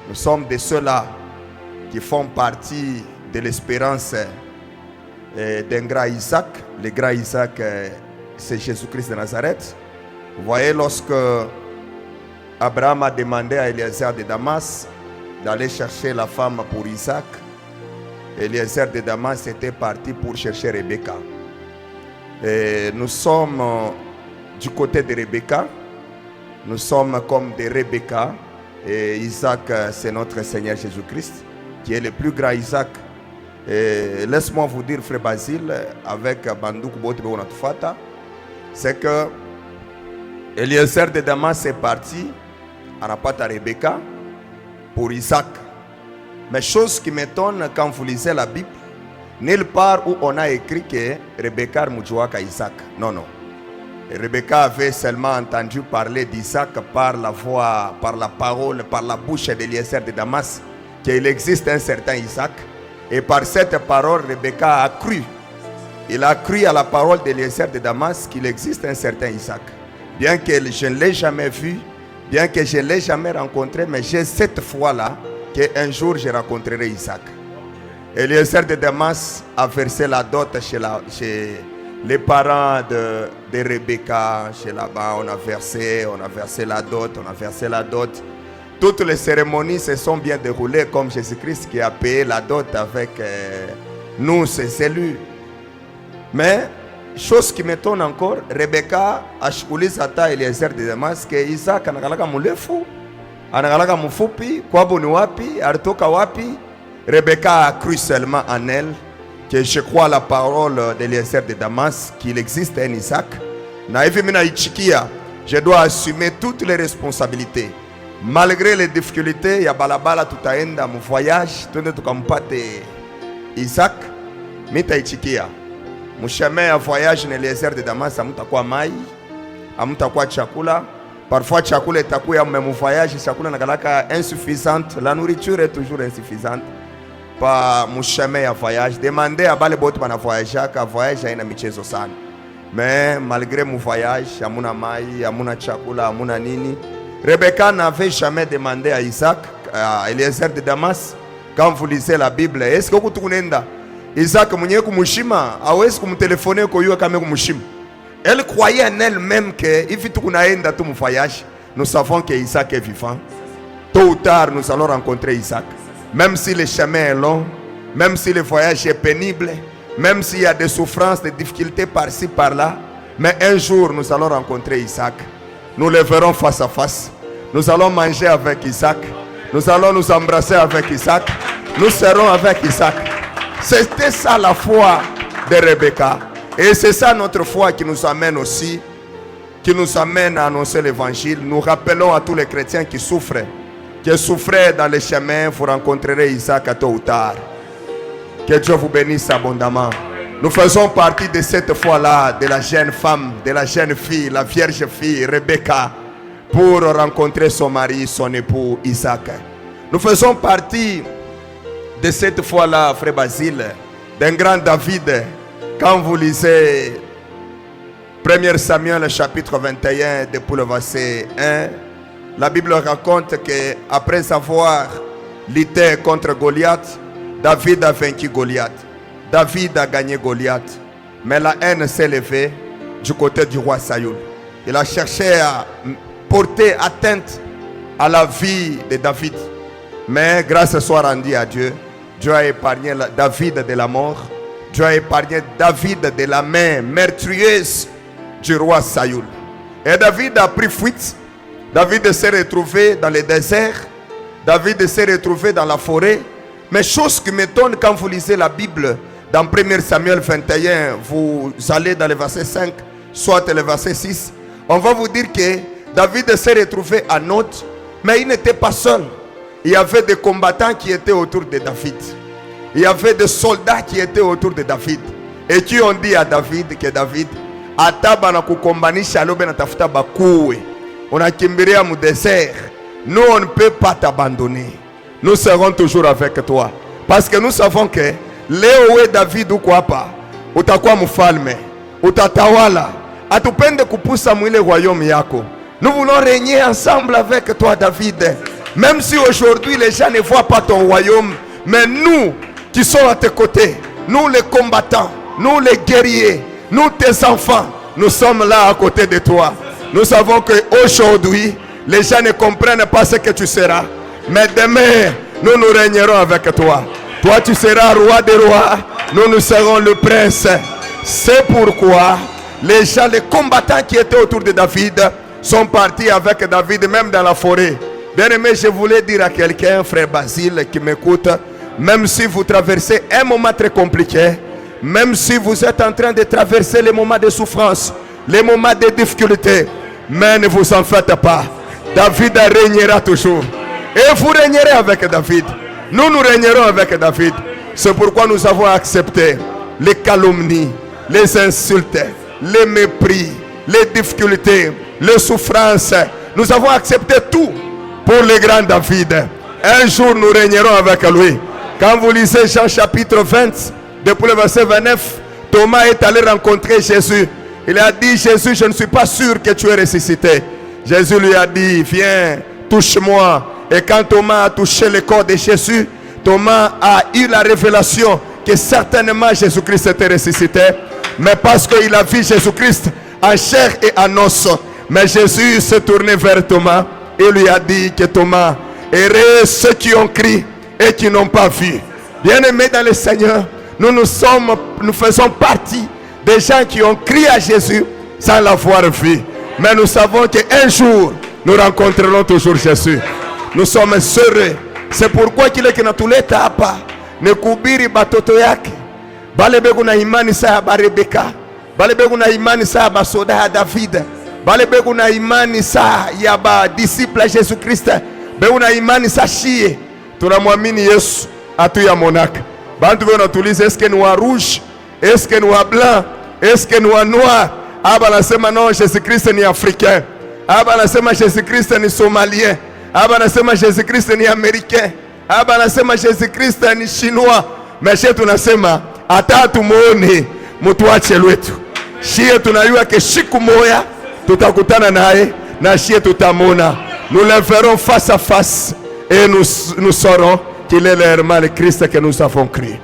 Nous sommes de ceux-là qui font partie de l'espérance d'un grand Isaac. Le grand Isaac, c'est Jésus-Christ de Nazareth. Vous voyez, lorsque Abraham a demandé à Eliezer de Damas d'aller chercher la femme pour Isaac, Eliezer de Damas était parti pour chercher Rebecca. Et nous sommes du côté de Rebecca. Nous sommes comme des Rebecca. Et Isaac, c'est notre Seigneur Jésus-Christ, qui est le plus grand Isaac. Laisse-moi vous dire, frère Basile, avec Bandouk Botribo Natufata, c'est que Eliezer de Damas est parti à la pâte à Rebecca pour Isaac. Mais chose qui m'étonne quand vous lisez la Bible, nulle part où on a écrit que Rebecca Moudjouaka Isaac. Non, non. Rebecca avait seulement entendu parler d'Isaac par la voix, par la parole, par la bouche d'Eliezer de Damas, qu'il existe un certain Isaac. Et par cette parole, Rebecca a cru. Il a cru à la parole d'Eliezer de Damas qu'il existe un certain Isaac. Bien que je ne l'ai jamais vu, bien que je ne l'ai jamais rencontré, mais j'ai cette foi-là qu'un jour je rencontrerai Isaac. Eliezer de Damas a versé la dot chez les parents de Rebecca. Chez là-bas, on a versé la dot. Toutes les cérémonies se sont bien déroulées comme Jésus-Christ qui a payé la dot avec nous, ses élus. Mais, chose qui m'étonne encore, Rebecca a choisi Sata Eliezer de Damas que Isaac anakalaka mulefu, anakalaka mufupi, kwabo ni wapi, aritoka wapi. Rebecca a cru seulement en elle, que je crois à la parole d'Eliezer de Damas, qu'il existe un Isaac. Je dois assumer toutes les responsabilités. Malgré les difficultés, il y a balabala tout à enda mon voyage, tout le monde Isaac, mita ichikia. Mon chemin à voyage dans l'Eliezer de Damas, amuta kwa mai, amuta kwa chakula. Parfois chakula etakuya même voyage, chakula nakalaka insuffisante, la nourriture est toujours insuffisante. Pas mon chemin à voyage. Demandez à Bale Bot pour voyager, car voyage a une amitié sana. Mais malgré mon voyage, à mon amai, à mon chakula, à mon nini, Rebecca n'avait jamais demandé à Isaac, à Eliezer de Damas, quand vous lisez la Bible, est-ce que vous tournez Isaac mwenye kumushima, awezi kumtelefoner koyua kame kumushima. Elle croyait en elle-même que if tukunaenda tu voyage, nous savons que Isaac est vivant. Tôt ou tard, nous allons rencontrer Isaac. Même si le chemin est long, même si le voyage est pénible, même s'il y a des souffrances, des difficultés par-ci, par-là, mais un jour, nous allons rencontrer Isaac. Nous le verrons face à face. Nous allons manger avec Isaac. Nous allons nous embrasser avec Isaac. Nous serons avec Isaac. C'était ça la foi de Rebecca. Et c'est ça notre foi qui nous amène aussi, qui nous amène à annoncer l'évangile. Nous rappelons à tous les chrétiens qui souffrent dans les chemins, vous rencontrerez Isaac à tôt ou tard. Que Dieu vous bénisse abondamment. Nous faisons partie de cette foi-là, de la jeune femme, de la jeune fille, la vierge fille, Rebecca, pour rencontrer son mari, son époux Isaac. Nous faisons partie de cette foi-là, frère Basile, d'un grand David. Quand vous lisez 1 Samuel chapitre 21, depuis le verset 1, la Bible raconte qu'après avoir lutté contre Goliath, David a vaincu Goliath. David a gagné Goliath. Mais la haine s'est levée du côté du roi Saül. Il a cherché à porter atteinte à la vie de David. Mais grâce soit rendue à Dieu. Dieu a épargné David de la mort. Dieu a épargné David de la main meurtrieuse du roi Saül. Et David a pris fuite. David s'est retrouvé dans le désert. David s'est retrouvé dans la forêt. Mais chose qui m'étonne quand vous lisez la Bible, dans 1 Samuel 21, vous allez dans le verset 5, soit le verset 6, on va vous dire que David s'est retrouvé à Noth, mais il n'était pas seul. Il y avait des combattants qui étaient autour de David. Il y avait des soldats qui étaient autour de David. Et qui ont dit à David que David, Ataba na kukombanisha lobe na tafuta bakuwe. On a kimbiria mu désert. Nous, on ne peut pas t'abandonner. Nous serons toujours avec toi. Parce que nous savons que leo we David ukwapa, utakuwa mfalme, utatawala, atupende kupusa mwile royaume yako. Nous voulons régner ensemble avec toi, David. Même si aujourd'hui les gens ne voient pas ton royaume, mais nous qui sommes à tes côtés, nous les combattants, nous les guerriers, nous tes enfants, nous sommes là à côté de toi. Nous savons qu'aujourd'hui, les gens ne comprennent pas ce que tu seras. Mais demain, nous régnerons avec toi. Toi, tu seras roi des rois. Nous serons le prince. C'est pourquoi les gens, les combattants qui étaient autour de David, sont partis avec David, même dans la forêt. Bien aimé, je voulais dire à quelqu'un, frère Basile, qui m'écoute, même si vous traversez un moment très compliqué, même si vous êtes en train de traverser les moments de souffrance, les moments de difficulté, mais ne vous en faites pas. David régnera toujours. Et vous régnerez avec David. Nous régnerons avec David. C'est pourquoi nous avons accepté les calomnies, les insultes, les mépris, les difficultés, les souffrances. Nous avons accepté tout pour le grand David. Un jour nous régnerons avec lui. Quand vous lisez Jean chapitre 20, depuis le verset 29, Thomas est allé rencontrer Jésus. Il a dit, Jésus, je ne suis pas sûr que tu es ressuscité. Jésus lui a dit, viens, touche-moi. Et quand Thomas a touché le corps de Jésus, Thomas a eu la révélation que certainement Jésus-Christ était ressuscité. Mais parce qu'il a vu Jésus-Christ en chair et en os. Mais Jésus s'est tourné vers Thomas et lui a dit que Thomas, heureux ceux qui ont crié et qui n'ont pas vu. Bien-aimés dans le Seigneur, nous faisons partie des gens qui ont crié à Jésus sans l'avoir vu. Mais nous savons qu'un jour, nous rencontrerons toujours Jésus. Nous sommes heureux. C'est pourquoi kile kinatuleta hapa ni kuhubiri batoto yake. Bale beko na imani saa ba Rebeka. Bale beko na imani saa ba soda ya David. Bale beko na imani saa ya ba disciple ya Jésus Christ. Beko na imani saa shie. Tunamwamini Yesu atu ya monaka. Bantu beko natuliza eske ni wa rouge, eske ni wa blanc, eske ni wa noir. Aba nasema non, Jésus Christ ni africain. Aba nasema Jésus Christ ni somalien. Aba nasema Jésus Christ ni américain. Aba nasema Jésus Christ ni chinois. Meshe tunasema hata tumuone mutuache lwetu. Shie tunayua ke siku moya tutakutana naye na shie tutamona. Nous le verrons face à face et nous saurons qu'il est le Christ que nous avons crié.